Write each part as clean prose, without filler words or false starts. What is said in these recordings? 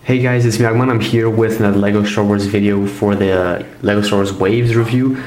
Hey guys, it's MAGMA. I'm here with another LEGO Star Wars video for the LEGO Star Wars Waves review.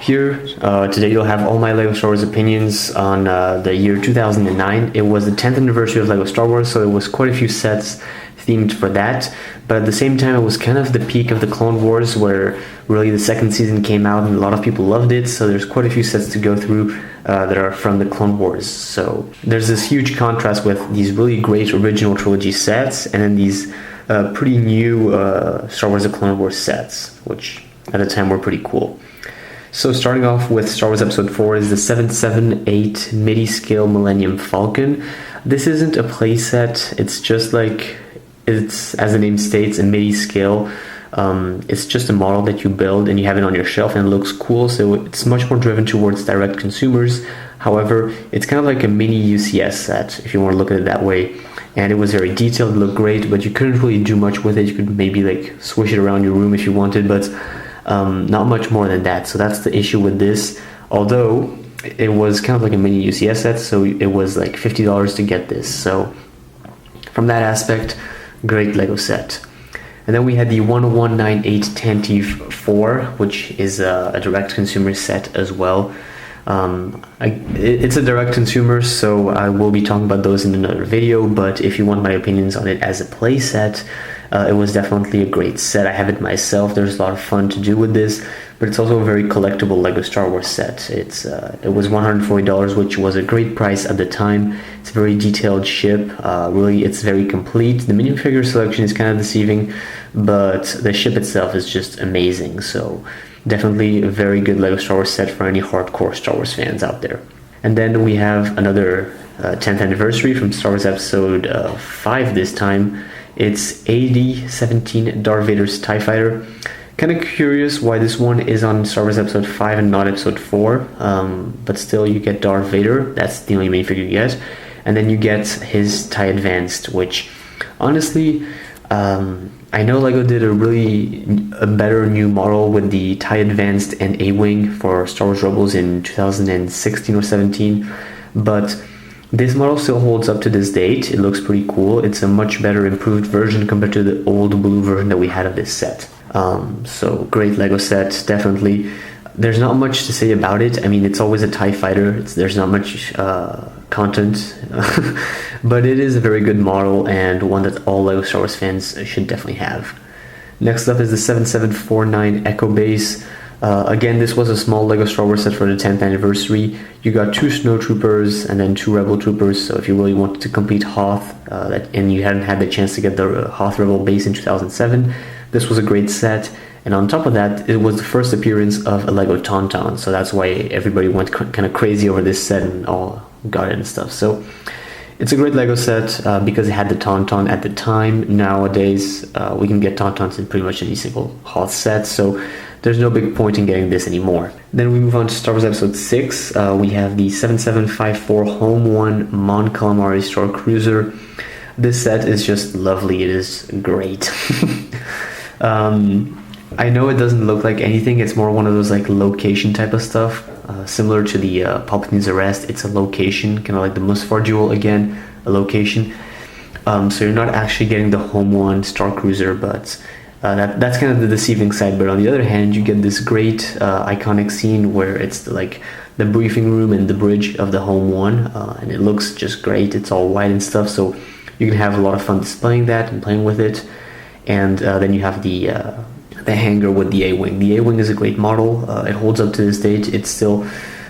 Here, today you'll have all my LEGO Star Wars opinions on the year 2009. It was the 10th anniversary of LEGO Star Wars, so it was quite a few sets themed for that. But at the same time, it was kind of the peak of the Clone Wars, where really the second season came out and a lot of people loved it. So there's quite a few sets to go through that are from the Clone Wars. So there's this huge contrast with these really great original trilogy sets and then these pretty new Star Wars The Clone Wars sets, which at the time were pretty cool. So starting off with Star Wars Episode 4 is the 778 MIDI-scale Millennium Falcon. This isn't a playset, it's just like, it's, as the name states, a MIDI scale. It's just a model that you build and you have it on your shelf and it looks cool, so it's much more driven towards direct consumers. However, it's kind of like a mini UCS set, if you want to look at it that way. And it was very detailed, looked great, but you couldn't really do much with it. You could maybe like swish it around your room if you wanted, but not much more than that. So that's the issue with this. Although it was kind of like a mini UCS set, so it was like $50 to get this. So from that aspect, great LEGO set. And then we had the 1198 Tantive 4, which is a direct consumer set as well. It's a direct consumer, so I will be talking about those in another video, but if you want my opinions on it as a play set, it was definitely a great set. I have it myself. There's a lot of fun to do with this, but it's also a very collectible LEGO Star Wars set. It was $140, which was a great price at the time. It's a very detailed ship. Really, it's very complete. The minifigure selection is kind of deceiving, but the ship itself is just amazing. So definitely a very good LEGO Star Wars set for any hardcore Star Wars fans out there. And then we have another 10th anniversary from Star Wars Episode 5 this time. It's AD-17 Darth Vader's TIE Fighter. Kind of curious why this one is on Star Wars Episode 5 and not Episode 4, but still you get Darth Vader. That's the only minifigure you get. And then you get his TIE Advanced, which honestly, I know LEGO did a better new model with the TIE Advanced and A-Wing for Star Wars Rebels in 2016 or 17, but this model still holds up to this date. It looks pretty cool. It's a much better improved version compared to the old blue version that we had of this set. So great LEGO set, definitely. There's not much to say about it. I mean, it's always a TIE fighter. There's not much content, but it is a very good model and one that all LEGO Star Wars fans should definitely have. Next up is the 7749 Echo Base. Again, this was a small LEGO Star Wars set for the 10th anniversary. You got 2 snowtroopers and then 2 rebel troopers, so if you really wanted to complete Hoth, and you hadn't had the chance to get the Hoth Rebel base in 2007, this was a great set. And on top of that, it was the first appearance of a LEGO Tauntaun, so that's why everybody went kind of crazy over this set and all got it and stuff. So it's a great LEGO set because it had the Tauntaun at the time. Nowadays, we can get Tauntauns in pretty much any single Hoth set, so there's no big point in getting this anymore. Then we move on to Star Wars Episode 6. We have the 7754 Home 1 Mon Calamari Star Cruiser. This set is just lovely. It is great. I know it doesn't look like anything. It's more one of those like location type of stuff, similar to the Palpatine's Arrest. It's a location, kind of like the Mustafar Duel again, a location. So you're not actually getting the Home 1 Star Cruiser, but that's kind of the deceiving side. But on the other hand, you get this great iconic scene where it's like the briefing room and the bridge of the Home 1, and it looks just great. It's all white and stuff, so you can have a lot of fun displaying that and playing with it. And then you have the hangar with the A-Wing. The A-Wing is a great model. It holds up to this date. It's still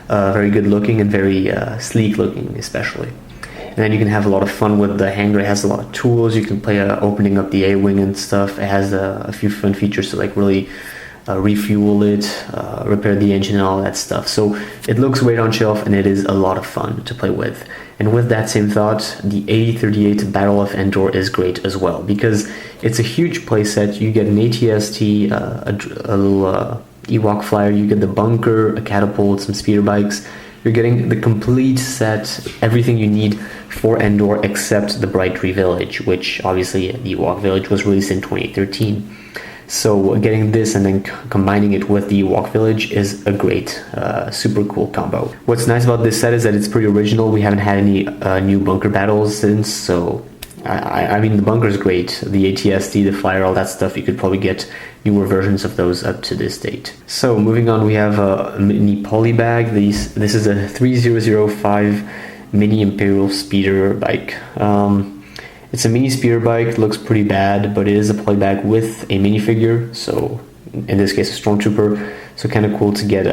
very good looking and very sleek looking, especially. And then you can have a lot of fun with the hangar. It has a lot of tools. You can play opening up the A-Wing and stuff. It has a few fun features to like really refuel it, repair the engine and all that stuff. So it looks great on shelf and it is a lot of fun to play with. And with that same thought, the 8038 Battle of Endor is great as well because it's a huge playset. You get an AT-ST, a little Ewok flyer, you get the bunker, a catapult, some speeder bikes. You're getting the complete set, everything you need for Endor except the Bright Tree Village, which obviously the Ewok Village was released in 2013. So getting this and then combining it with the Ewok Village is a great, super cool combo. What's nice about this set is that it's pretty original. We haven't had any new bunker battles since, so I mean, the bunker is great. The ATST, the flyer, all that stuff, you could probably get newer versions of those up to this date. So moving on, we have a mini Polybag. This is a 3005 mini Imperial speeder bike. It's a mini speeder bike, looks pretty bad, but it is a Polybag with a minifigure, so in this case a Stormtrooper, so kind of cool to get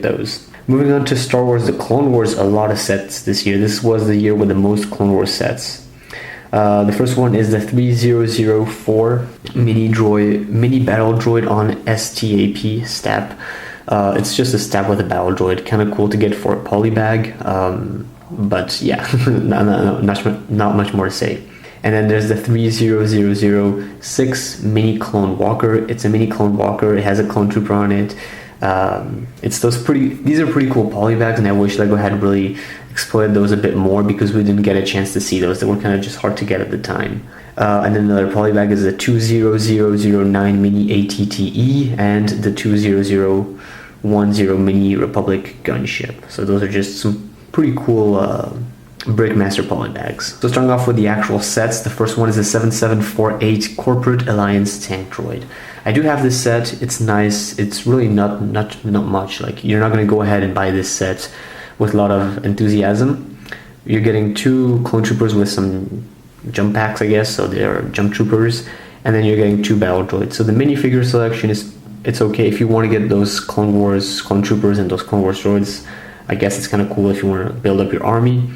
those. Moving on to Star Wars, the Clone Wars, a lot of sets this year. This was the year with the most Clone Wars sets. The first one is the 3004 mini battle droid on STAP stab. It's just a stab with a battle droid, kind of cool to get for a Polybag, but yeah, not much more to say. And then there's the 30006 mini clone walker. It's a mini clone walker. It has a clone trooper on it. These are pretty cool Polybags, and I wish LEGO had really exploited those a bit more because we didn't get a chance to see those. They were kind of just hard to get at the time. And then another Polybag is the 20009 mini ATTE and the 20010 mini Republic gunship. So those are just some pretty cool Brickmaster Polybags. So starting off with the actual sets, the first one is the 7748 Corporate Alliance Tank Droid. I do have this set. It's nice. It's really not much. Like, you're not going to go ahead and buy this set with a lot of enthusiasm. You're getting 2 clone troopers with some jump packs, I guess, so they're jump troopers, and then you're getting 2 battle droids. So the minifigure selection it's okay if you want to get those Clone Wars clone troopers and those Clone Wars droids. I guess it's kind of cool if you want to build up your army.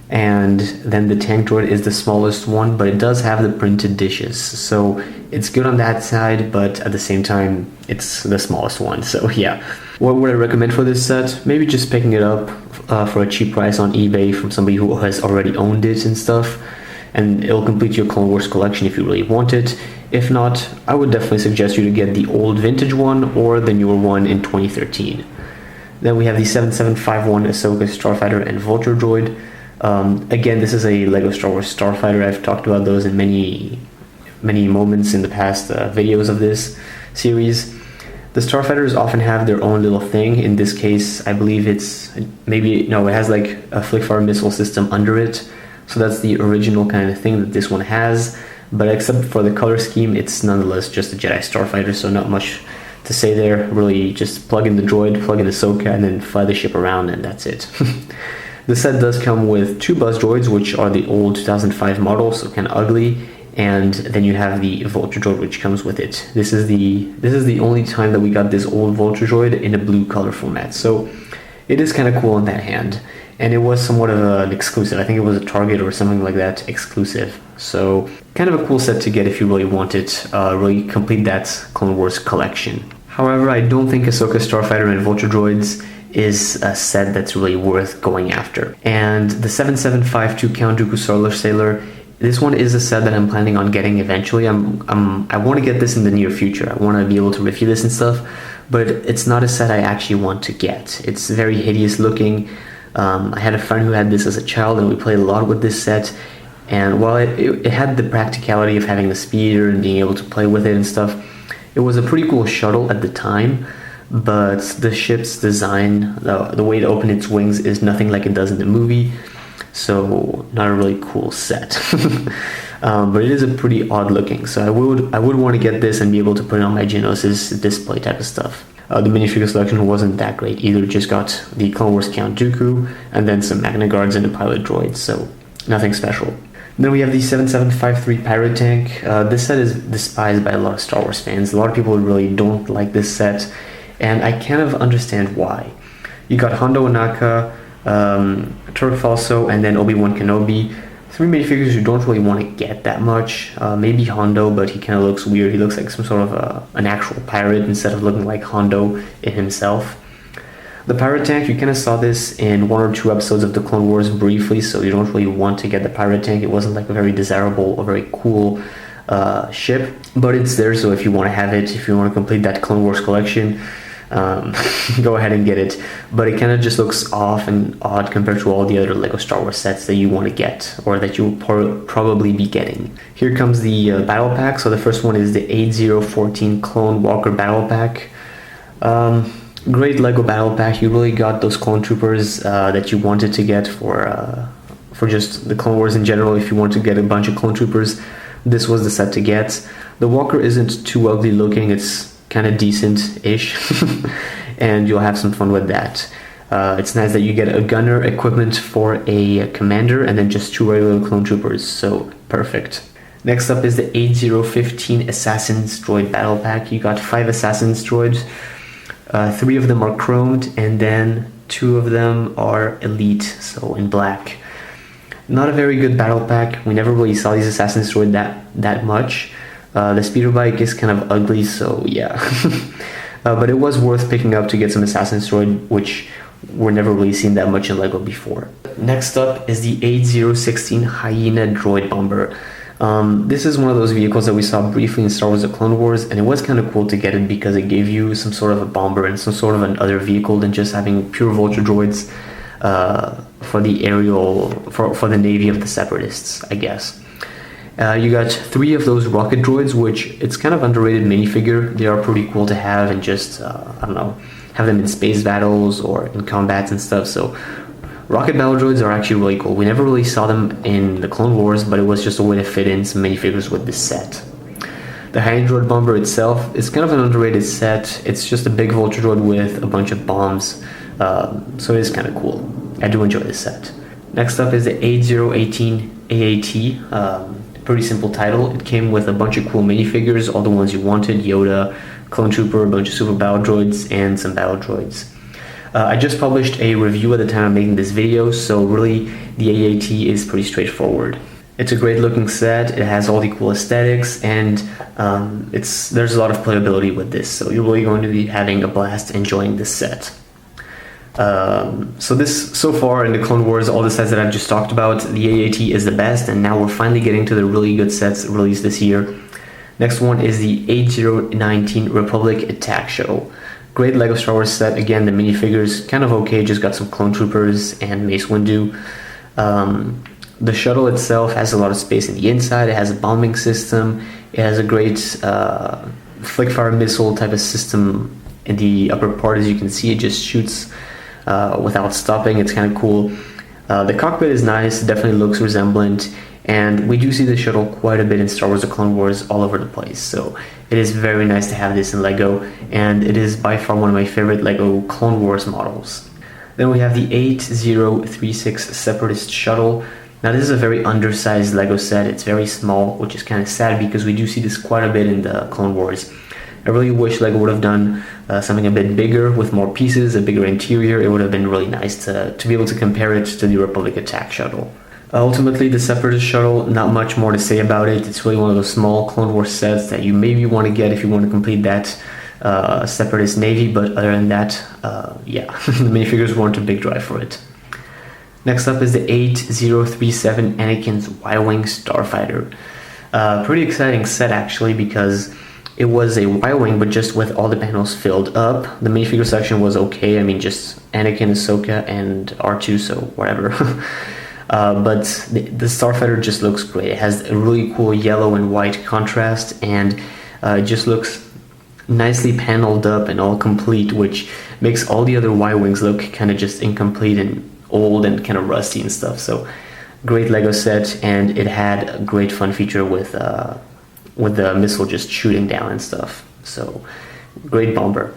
And then the tank droid is the smallest one, but it does have the printed dishes, so it's good on that side, but at the same time it's the smallest one. So yeah, what would I recommend for this set? Maybe just picking it up for a cheap price on eBay from somebody who has already owned it and stuff, and it'll complete your Clone Wars collection if you really want it. If not, I would definitely suggest you to get the old vintage one or the newer one in 2013. Then we have the 7751 Ahsoka Starfighter and Vulture droid. Again, this is a LEGO Star Wars Starfighter. I've talked about those in many moments in the past videos of this series. The Starfighters often have their own little thing. In this case, I believe it has like a flickfire missile system under it. So that's the original kind of thing that this one has. But except for the color scheme, it's nonetheless just a Jedi Starfighter, so not much to say there. Really just plug in the droid, plug in Ahsoka, and then fly the ship around, and that's it. The set does come with 2 buzz droids, which are the old 2005 models, so kind of ugly, and then you have the Vulture droid, which comes with it. This is the only time that we got this old Vulture droid in a blue color format, so it is kind of cool on that hand. And it was somewhat of an exclusive. I think it was a Target or something like that exclusive. So kind of a cool set to get if you really want it, really complete that Clone Wars collection. However, I don't think Ahsoka Starfighter and Vulture droids is a set that's really worth going after. And the 7752 Count Dooku Solar Sailor, this one is a set that I'm planning on getting eventually. I want to get this in the near future. I want to be able to review this and stuff, but it's not a set I actually want to get. It's very hideous looking. I had a friend who had this as a child, and we played a lot with this set. And while it had the practicality of having the speeder and being able to play with it and stuff, it was a pretty cool shuttle at the time. But the ship's design, the way it opened its wings, is nothing like it does in the movie, so not a really cool set. But it is a pretty odd looking, so I would want to get this and be able to put it on my Geonosis display type of stuff. The minifigure selection wasn't that great either, just got the Clone Wars Count Dooku and then some Magna Guards and a pilot droid, so nothing special. Then we have the 7753 Pirate Tank. This set is despised by a lot of Star Wars fans. A lot of people really don't like this set, and I kind of understand why. You got Hondo Ohnaka, Turk Falso, and then Obi-Wan Kenobi. 3 minifigures you don't really want to get that much. Maybe Hondo, but he kind of looks weird. He looks like some sort of an actual pirate instead of looking like Hondo in himself. The Pirate Tank, you kind of saw this in 1 or 2 episodes of the Clone Wars briefly, so you don't really want to get the Pirate Tank. It wasn't like a very desirable or very cool ship, but it's there, so if you want to have it, if you want to complete that Clone Wars collection, go ahead and get it. But it kind of just looks off and odd compared to all the other LEGO Star Wars sets that you want to get, or that you will probably be getting. Here comes the battle pack. So the first one is the 8014 Clone Walker battle pack. Great LEGO battle pack. You really got those clone troopers that you wanted to get for for just the Clone Wars in general. If you want to get a bunch of clone troopers, this was the set to get. The walker isn't too ugly looking, it's kind of decent-ish, and you'll have some fun with that. It's nice that you get a gunner, equipment for a commander, and then just 2 regular clone troopers, so perfect. Next up is the 8015 Assassin's Droid Battle Pack. You got 5 Assassin's Droids, 3 of them are chromed, and then 2 of them are elite, so in black. Not a very good battle pack. We never really saw these Assassin's Droid that much. The speeder bike is kind of ugly, so yeah. But it was worth picking up to get some Assassin's Droid, which were never really seen that much in LEGO before. Next up is the 8016 Hyena Droid Bomber. This is one of those vehicles that we saw briefly in Star Wars The Clone Wars, and it was kind of cool to get it because it gave you some sort of a bomber and some sort of another vehicle than just having pure vulture droids for the aerial, for the navy of the Separatists, I guess. You got 3 of those rocket droids, which it's kind of underrated minifigure. They are pretty cool to have and just, I don't know, have them in space battles or in combats and stuff. So rocket battle droids are actually really cool. We never really saw them in the Clone Wars, but it was just a way to fit in some minifigures with this set. The Hyena Droid Bomber itself is kind of an underrated set. It's just a big vulture droid with a bunch of bombs, so it is kind of cool. I do enjoy this set. Next up is the 8018 AAT. Pretty simple title. It came with a bunch of cool minifigures, all the ones you wanted: Yoda, Clone Trooper, a bunch of super battle droids, and some battle droids. I just published a review at the time of making this video, so really the AAT is pretty straightforward. It's a great looking set, it has all the cool aesthetics, and there's a lot of playability with this, so you're really going to be having a blast enjoying this set. So far in the Clone Wars, all the sets that I've just talked about, the AAT is the best, and now we're finally getting to the really good sets released this year. Next one is the 8019 Republic Attack Shuttle. Great LEGO Star Wars set. Again, the minifigures kind of okay, just got some clone troopers and Mace Windu. The shuttle itself has a lot of space in the inside. It has a bombing system. It has a great flick fire missile type of system in the upper part. As you can see, it just shoots without stopping. It's kind of cool. The cockpit is nice, definitely looks resemblant, and we do see the shuttle quite a bit in Star Wars The Clone Wars all over the place, so it is very nice to have this in LEGO, and it is by far one of my favorite LEGO Clone Wars models. Then we have the 8036 Separatist Shuttle. Now this is a very undersized LEGO set. It's very small, which is kind of sad because we do see this quite a bit in the Clone Wars. I really wish LEGO would have done something a bit bigger with more pieces, a bigger interior. It would have been really nice to be able to compare it to the Republic Attack Shuttle. Ultimately, the Separatist Shuttle, not much more to say about it. It's really one of those small Clone Wars sets that you maybe want to get if you want to complete that Separatist Navy, but other than that, yeah, the minifigures weren't a big drive for it. Next up is the 8037 Anakin's Y-Wing Starfighter. Pretty exciting set actually, because it was a Y-Wing, but just with all the panels filled up. The minifigure section was okay. I mean, just Anakin, Ahsoka, and R2, so whatever. But the Starfighter just looks great. It has a really cool yellow and white contrast, and it just looks nicely paneled up and all complete, which makes all the other Y-Wings look kind of just incomplete and old and kind of rusty and stuff. So great LEGO set, and it had a great fun feature with the missile just shooting down and stuff. So great bomber.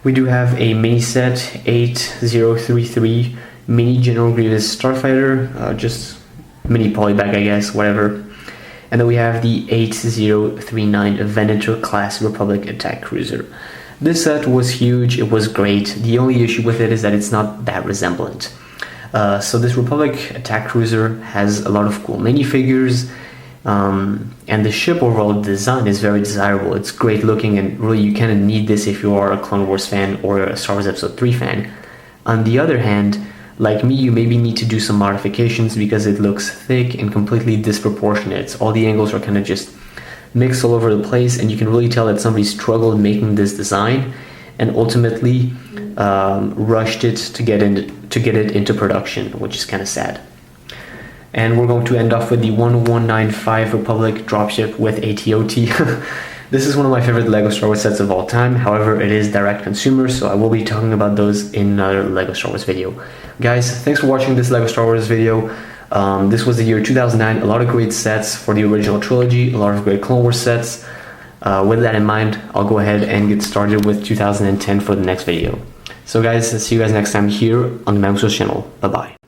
We do have a mini set, 8033 Mini General Grievous Starfighter, just mini polybag, I guess, whatever. And then we have the 8039 Venator class Republic Attack Cruiser. This set was huge, it was great. The only issue with it is that it's not that resemblant. So this Republic Attack Cruiser has a lot of cool minifigures, and the ship overall design is very desirable. It's great looking, and really you kind of need this if you are a Clone Wars fan or a Star Wars Episode 3 fan. On the other hand, like me, you maybe need to do some modifications because it looks thick and completely disproportionate. All the angles are kind of just mixed all over the place, and you can really tell that somebody struggled making this design and ultimately rushed it to get it into production, which is kind of sad. And we're going to end off with the 1195 Republic dropship with ATOT. This is one of my favorite LEGO Star Wars sets of all time. However, it is direct consumer, so I will be talking about those in another LEGO Star Wars video. Guys, thanks for watching this LEGO Star Wars video. This was the year 2009. A lot of great sets for the original trilogy, a lot of great Clone Wars sets. With that in mind, I'll go ahead and get started with 2010 for the next video. So guys, see you guys next time here on the MAGMA channel. Bye bye.